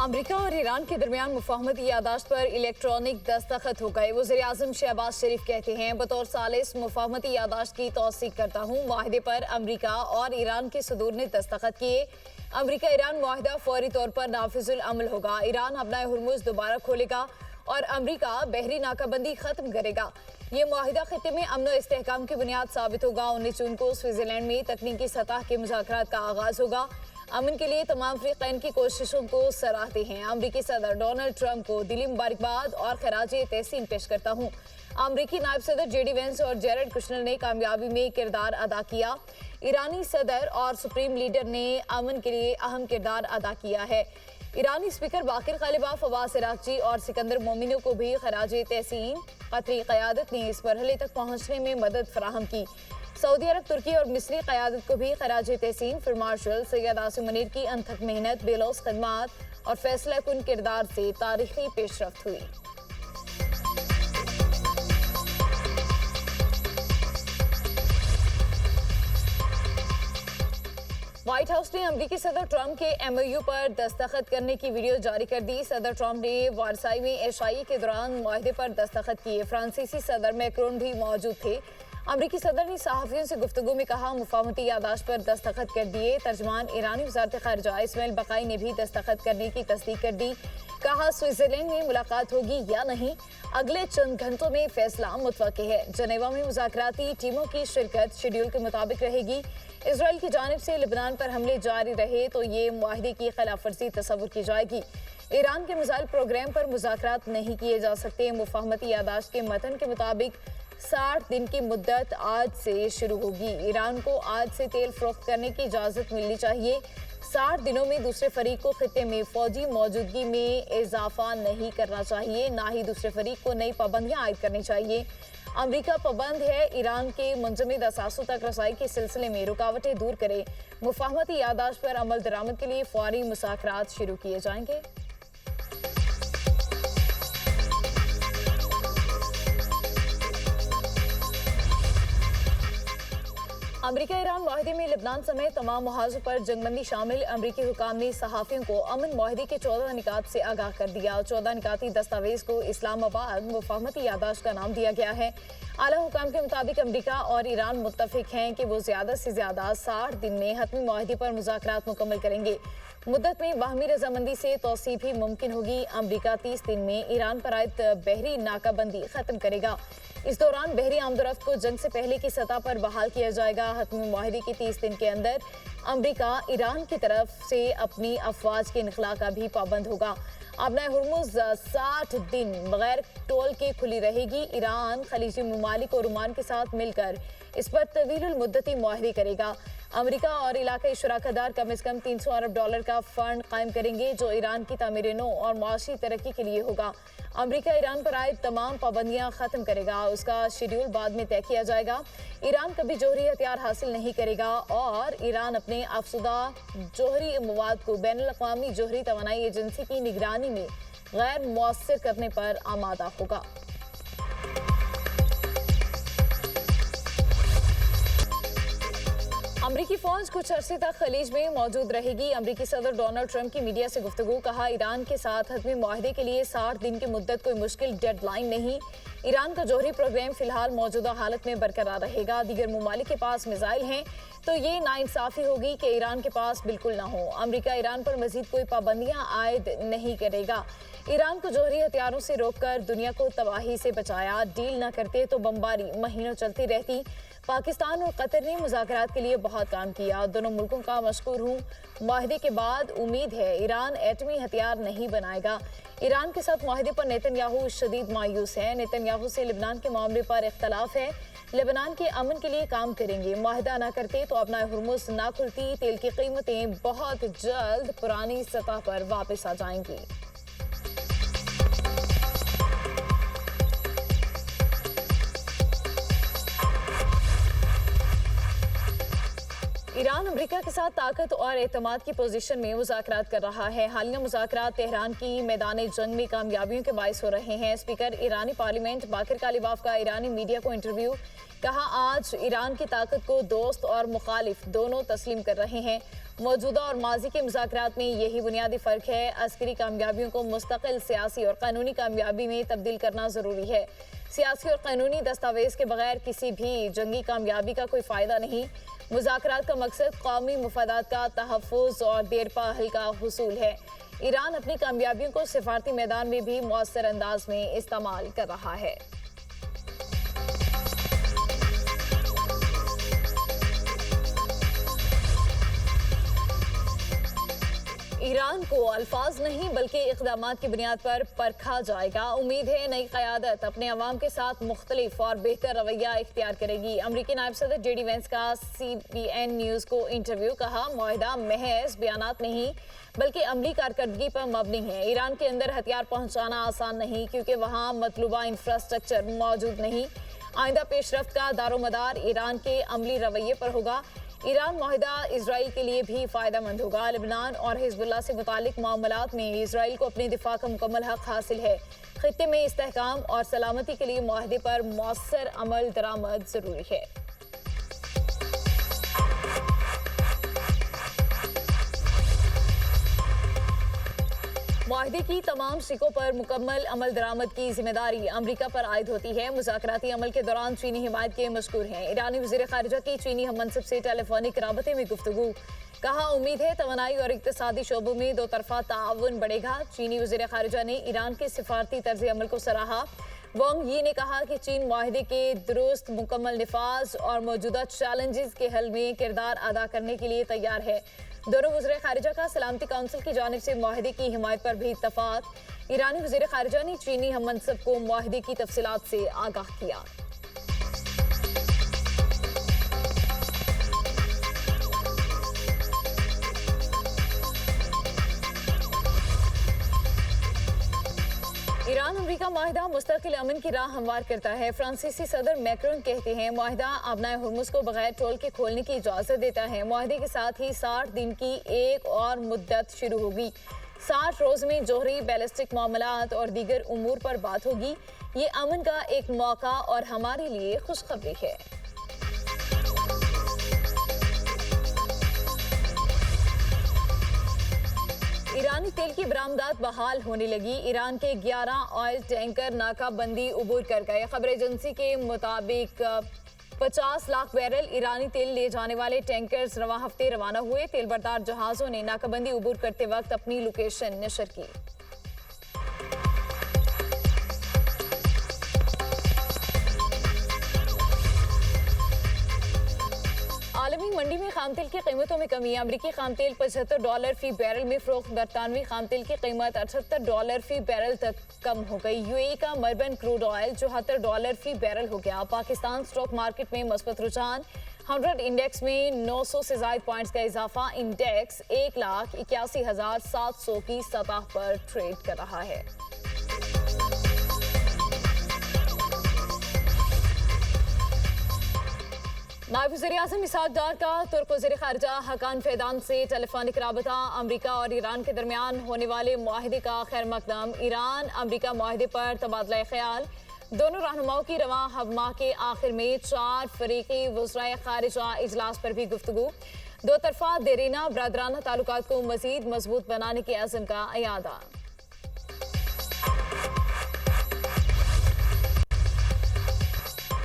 America और Iran के दरमियान मुफाहमती यादाश्त पर इलेक्ट्रॉनिक दस्तखत हो गए। वज़ीर-ए-आज़म शहबाज शरीफ कहते हैं, बतौर सालिस मुफाहमती यादाश्त की तौसीक करता हूँ। माहिदे पर अमेरिका और ईरान के सदूर ने दस्तखत किए। अमेरिका ईरान माहिदा फौरी तौर पर नाफिजुल अमल होगा। ईरान अपना हुर्मुज़ दोबारा खोलेगा और अमेरिका बहरी नाकाबंदी खत्म करेगा। ये माहिदा खित्ते में अमन और इस्तेहकाम की बुनियाद साबित होगा। 19 जून को स्विट्जरलैंड में तकनीकी सतह के मुज़ाकरात का आगाज होगा। अमन के लिए तमाम फ़रीक़ैन की कोशिशों को सराहते हैं। अमरीकी सदर डोनाल्ड ट्रंप को दिली मुबारकबाद और खराजे तहसीन पेश करता हूँ। अमरीकी नायब सदर जेडी वेंस और जेरेड कुशनर ने कामयाबी में किरदार अदा किया। ईरानी सदर और सुप्रीम लीडर ने अमन के लिए अहम किरदार अदा किया है। ईरानी स्पीकर बाकिर गालिबाफ, अब्बास इराक़ची और सिकंदर मोमिनो को भी खराजे तहसीन। कतरी क़यादत ने इस मरहले तक पहुँचने में मदद फराहम की। सऊदी अरब, तुर्की और मिस्री क़यादत को भी खराज तहसीन। फिल्म मार्शल सैयद आसिम मुनीर की अनथक मेहनत, बेलौस खदमात और फैसला कुन किरदार से तारीखी पेशरफ्त हुई। व्हाइट हाउस ने अमेरिकी सदर ट्रंप के MOU पर दस्तखत करने की वीडियो जारी कर दी। सदर ट्रंप ने वारसाई में एशाई के दौरान मुआहदे पर दस्तखत किए। फ्रांसीसी सदर मैक्रोन भी मौजूद थे। अमरीकी सदर ने सहाफ़ियों से गुफ्तगू में कहा, मुफाहमती यादाश्त पर दस्तखत कर दिए। तर्जमान ईरानी वज़ारत ख़ारिजा इस्माइल बक़ाई ने भी दस्तखत करने की तस्दीक कर दी। कहा, स्विट्ज़रलैंड में मुलाकात होगी या नहीं, अगले चंद घंटों में फैसला मुतवक्के है। जनेवा में मुज़ाकराती टीमों की शिरकत शेड्यूल के मुताबिक रहेगी। इसराइल की जानिब से लेबनान पर हमले जारी रहे तो ये मुआहदे की खिलाफ वर्जी तस्वुर की जाएगी। ईरान के मिसाइल प्रोग्राम पर मुज़ाकरात नहीं किए जा सकते। मुफाहमती यादाश्त के मतन के मुताबिक 60 दिन की मुद्दत आज से शुरू होगी। ईरान को आज से तेल फरोख्त करने की इजाज़त मिलनी चाहिए। 60 दिनों में दूसरे फरीक को खित्ते में फौजी मौजूदगी में इजाफा नहीं करना चाहिए, ना ही दूसरे फरीक को नई पाबंदियां आयद करनी चाहिए। अमेरिका पाबंद है ईरान के मुंजमद असासों तक रसाई के सिलसिले में रुकावटें दूर करे। मुफाहमती यादाश्त पर अमल दरामद के लिए फौरी मुज़ाकरात शुरू किए जाएंगे। अमेरिका ईरान माहिदे में लेबनान समेत तमाम मुहाज़ों पर जंगबंदी शामिल। अमरीकी हुकाम ने सहाफ़ियों को अमन माहिदे के 14 निकात से आगाह कर दिया। 14 निकाती दस्तावेज को इस्लामाबाद मुफाहमती यादाश्त का नाम दिया गया है। आला हुकाम के मुताबिक अमरीका और ईरान मुत्तफिक हैं कि वो ज़्यादा से ज़्यादा 60 दिन में हतमी माहिदे पर मुज़ाकरात मुकम्मल करेंगे। मुद्दत में बाहमी रजामंदी से तौसीए भी मुमकिन होगी। अमरीका 30 दिन में ईरान पर आयद बहरी नाकाबंदी ख़त्म करेगा। इस दौरान बहरी आमदोरफ्त को जंग से पहले की सतह पर बहाल किया जाएगा। हतमी माहिदे के 30 दिन के अंदर अमरीका ईरान की तरफ से अपनी अफवाज के इनखला का भी पाबंद होगा। अपना हुर्मुज़ 60 दिन बगैर टोल के खुली रहेगी। ईरान खलीजी ममालिक और ओमान के साथ मिलकर इस पर तवील मुद्दती मुआहदे करेगा। अमेरिका और इलाकाई शराकतदार कम से कम $300 अरब का फंड कायम करेंगे, जो ईरान की तामीर नौ और माशी तरक्की के लिए होगा। अमेरिका ईरान पर आयद तमाम पाबंदियां खत्म करेगा। उसका शेड्यूल बाद में तय किया जाएगा। ईरान कभी जोहरी हथियार हासिल नहीं करेगा और ईरान अपने अफसुदा जोहरी मवाद को बैनुल-अक़वामी जोहरी तवानाई एजेंसी की निगरानी में गैर मुअस्सिर करने पर आमादा होगा। अमरीकी फौज कुछ अरसे तक खलीज में मौजूद रहेगी। अमरीकी सदर डोनाल्ड ट्रंप की मीडिया से गुफ्तगू। कहा, ईरान के साथ हतमी मुआहदे के लिए 60 दिन की मुद्दत कोई मुश्किल डेडलाइन नहीं। ईरान का जोहरी प्रोग्राम फिलहाल मौजूदा हालत में बरकरार रहेगा। दीगर ममालिक के पास मिसाइल हैं तो ये नाइंसाफ़ी होगी कि ईरान के पास बिल्कुल ना हो। अमरीका ईरान पर मजीद कोई पाबंदियां आयद नहीं करेगा। ईरान को जोहरी हथियारों से रोककर दुनिया को तबाही से बचाया। डील न करते तो बमबारी महीनों चलती रहती। पाकिस्तान और कतर ने मुज़ाकरात के लिए बहुत काम किया। दोनों मुल्कों का मशकूर हूँ। मुआहदे के बाद उम्मीद है ईरान एटमी हथियार नहीं बनाएगा। ईरान के साथ मुआहदे पर नेतन्याहू शदीद मायूस है। नेतन्याहू से लेबनान के मामले पर इख्तलाफ है। लेबनान के अमन के लिए काम करेंगे। मुआहदा ना करते तो अपना हुर्मुज़ ना खुलती। तेल की कीमतें बहुत जल्द पुरानी सतह पर वापस आ जाएंगी। ईरान अमेरिका के साथ ताकत और एतमाद की पोजीशन में मुज़ाकरात कर रहा है। हालिया मुज़ाकरात तेहरान की मैदान जंग में कामयाबियों के बायस हो रहे हैं। स्पीकर ईरानी पार्लियामेंट बाकिर गालिबाफ का ईरानी मीडिया को इंटरव्यू। कहा, आज ईरान की ताकत को दोस्त और मुखालिफ दोनों तस्लीम कर रहे हैं। मौजूदा और माजी के मुज़ाकरात में यही बुनियादी फ़र्क है। अस्करी कामयाबियों को मुस्तकिल सियासी और कानूनी कामयाबी में तब्दील करना ज़रूरी है। सियासी और कानूनी दस्तावेज़ के बगैर किसी भी जंगी कामयाबी का कोई फ़ायदा नहीं। मुज़ाकरात का मकसद कौमी मफादात का तहफ़्फ़ुज़ और देरपा हल का हुसूल है। ईरान अपनी कामयाबियों को सिफारती मैदान में भी मौसर अंदाज में इस्तेमाल कर रहा है। ईरान को अल्फाज नहीं बल्कि इक़दामात की बुनियाद पर परखा जाएगा। उम्मीद है नई क़यादत अपने अवाम के साथ मुख्तलिफ और बेहतर रवैया इख्तियार करेगी। अमरीकी नायब सदर JD वेंस का CBN न्यूज़ को इंटरव्यू। कहा, मुआहिदा महज बयानात नहीं बल्कि अमली कारकर्दगी पर मबनी है। ईरान के अंदर हथियार पहुँचाना आसान नहीं क्योंकि वहाँ मतलूबा इंफ्रास्ट्रक्चर मौजूद नहीं। आइंदा पेशरफ्त का दारोमदार ईरान के अमली रवैये पर होगा। ईरान मुआहिदा इजराइल के लिए भी फ़ायदेमंद होगा। लेबनान और हिजबुल्लाह से मुतालिक मामलात में इजराइल को अपने दिफा का मुकम्मल हक हासिल है। खित्ते में इस्तेहकाम और सलामती के लिए मुआहिदे पर मौसर अमल दरामद ज़रूरी है। मुआहिदे की तमाम शिकों पर मुकम्मल अमल दरामद की जिम्मेदारी अमरीका पर आयद होती है। मुज़ाकराती अमल के दौरान चीनी हिमायत के मशकूर हैं। ईरानी वज़ीर ख़ारिजा की चीनी हम मनसब से टेलीफोनिक राबते में गुफ्तगू। कहा, उम्मीद है तवानाई और इक़्तिसादी शोबों में दो तरफ़ा ताउन बढ़ेगा। चीनी वज़ीर ख़ारिजा ने ईरान के सिफारती तर्ज़ अमल को सराहा। वांग यी ने कहा कि चीन मुआहिदे के दुरुस्त मुकम्मल निफाज और मौजूदा चैलेंजेस के हल में किरदार अदा करने के लिए तैयार है। दोनों वज़ीर ख़ारिजा का सलामती काउंसिल की जानिब से मुआहिदे की हिमायत पर भी इत्तफ़ाक़। ईरानी वज़ीर ख़ारिजा ने चीनी हम मनसब को मुआहिदे की तफसीलात से आगाह किया। ईरान अमरीका मुआहिदा मुस्तकिल अमन की राह हमवार करता है। फ्रांसीसी सदर मैक्रोन कहते हैं, मुआहिदा आबनाए हुर्मुज़ को बगैर टोल के खोलने की इजाज़त देता है। मुआहिदे के साथ ही 60 दिन की एक और मुद्दत शुरू होगी। 60 रोज़ में जोहरी बैलिस्टिक मामलात और दीगर उमूर पर बात होगी। ये अमन का एक मौका और हमारे लिए खुशखबरी है। ईरानी तेल की बरामदात बहाल होने लगी। ईरान के 11 ऑयल टैंकर नाकाबंदी उबूर कर गए। खबर एजेंसी के मुताबिक 50 लाख बैरल ईरानी तेल ले जाने वाले टैंकर्स रवां हफ्ते रवाना हुए। तेल बरदार जहाज़ों ने नाकाबंदी उबूर करते वक्त अपनी लोकेशन नशर की। आलमी मंडी में खाम तेल की कीमतों में कमी। अमरीकी खाम तेल $75 फी बैरल में फरोख्त। बरतानवी खाम तेल की कीमत $78 फी बैरल तक कम हो गई। UAE का मर्बन क्रूड ऑयल $74 फी बैरल हो गया। पाकिस्तान स्टॉक मार्केट में मस्बत रुझान। 100 इंडेक्स में 900 से ज़ायद पॉइंट्स का इजाफा। इंडेक्स 1,81,700 की सतह पर ट्रेड कर रहा है। नायब वज़ीर-ए-आज़म इसहाक डार का तुर्क वज़ीर ख़ारिजा हकान फ़ैदान से टेलीफोनिक राबता। अमरीका और ईरान के दरमियान होने वाले मुआहिदे का खैर मकदम। ईरान अमरीका मुआहिदे पर तबादला ख्याल। दोनों रहनुमाओं की रवां माह के आखिर में 4 फ़रीक़ी वज़राए ख़ारिजा इजलास पर भी गुफ्तगू। दो तरफ़ा देरीना बरादराना ताल्लुकात को मज़ीद मजबूत बनाने के अज़्म का अयादा।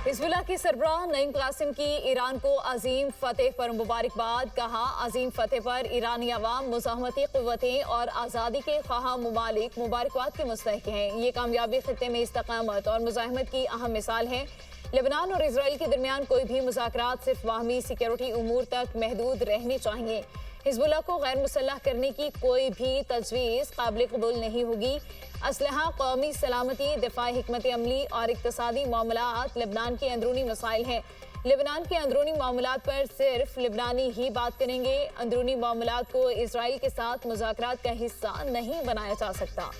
हिज़्बुल्लाह की सरबराह नईम कासिम की ईरान को अजीम फतेह पर मुबारकबाद। कहा, अजीम फतेह पर ईरानी अवाम, मुज़ाहमती क़ुव्वतें और आज़ादी के ख्वाह ममालिक मुबारकबाद के मुस्तहिक़ हैं। ये कामयाबी ख़ित्ते में इस्तकामत और मुज़ाहमत की अहम मिसाल है। लेबनान और इसराइल के दरमियान कोई भी मुज़ाकरात सिर्फ बाहमी सिक्योरिटी उमूर तक महदूद रहने चाहिए। हिज़्बुल्लाह को गैर मुसल्लह करने की कोई भी तजवीज़ काबिल कबूल नहीं होगी। असलहा, कौमी सलामती, दिफाई हिकमत अमली और इक़्तिसादी मामलात लेबनान के अंदरूनी मसाइल हैं। लेबनान के अंदरूनी मामलात पर सिर्फ लेबनानी ही बात करेंगे। अंदरूनी मामलात को इसराइल के साथ मुज़ाकरात का हिस्सा नहीं बनाया जा सकता।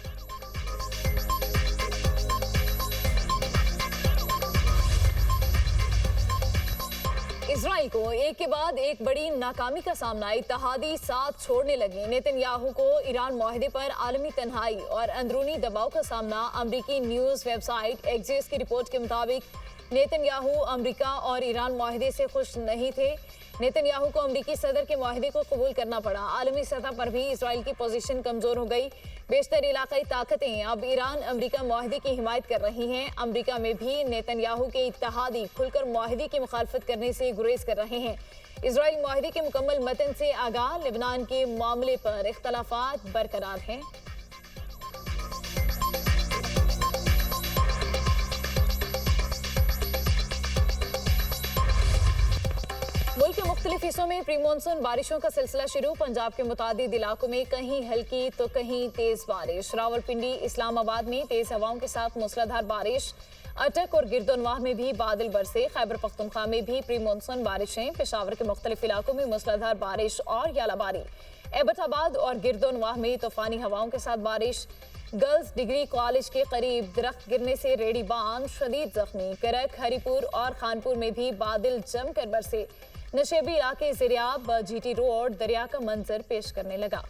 इसराइल को एक के बाद एक बड़ी नाकामी का सामना। इत्तेहादी साथ छोड़ने लगे। नेतन्याहू को ईरान मुआहिदे पर आलमी तन्हाई और अंदरूनी दबाव का सामना। अमरीकी न्यूज़ वेबसाइट एक्सिस की रिपोर्ट के मुताबिक नेतन्याहू अमरीका और ईरान मुआहिदे से खुश नहीं थे। नेतन्याहू को अमरीकी सदर के मुआहदे को कबूल करना पड़ा। आलमी सतह पर भी इसराइल की पोजीशन कमजोर हो गई। बेशतर इलाकाई ताकतें अब ईरान अमरीका मुआहदे की हिमायत कर रही हैं। अमरीका में भी नेतन्याहू के इत्तेहादी खुलकर मुआहदे की मुखालफत करने से गुरेज कर रहे हैं। इसराइल मुआहदे के मुकम्मल मतन से आगाह, लेबनान के मामले पर इख्तलाफात बरकरार हैं। मुल्क के मुख्तलिफ हिस्सों में प्री मानसून बारिशों का सिलसिला शुरू। पंजाब के मुतादिद इलाकों में कहीं हल्की तो कहीं तेज बारिश। रावलपिंडी, इस्लामाबाद में तेज हवाओं के साथ मूसलाधार बारिश। अटक और गिरदोनवाह में भी बादल बरसे। खैबर पख्तूनख्वा में भी प्री मानसून बारिशें। पेशावर के मुख्तलिफ इलाकों में मूसलाधार बारिश और यालाबारी। एबटाबाद और गिरदोनवाह में तूफानी हवाओं के साथ बारिश। गर्ल्स डिग्री कॉलेज के करीब दरख्त गिरने से रेडी बाम शदीद जख्मी। करक, हरीपुर और खानपुर में भी बादल जमकर बरसे। नशेबी इलाके ज़रियाब, जीटी रोड दरिया का मंजर पेश करने लगा।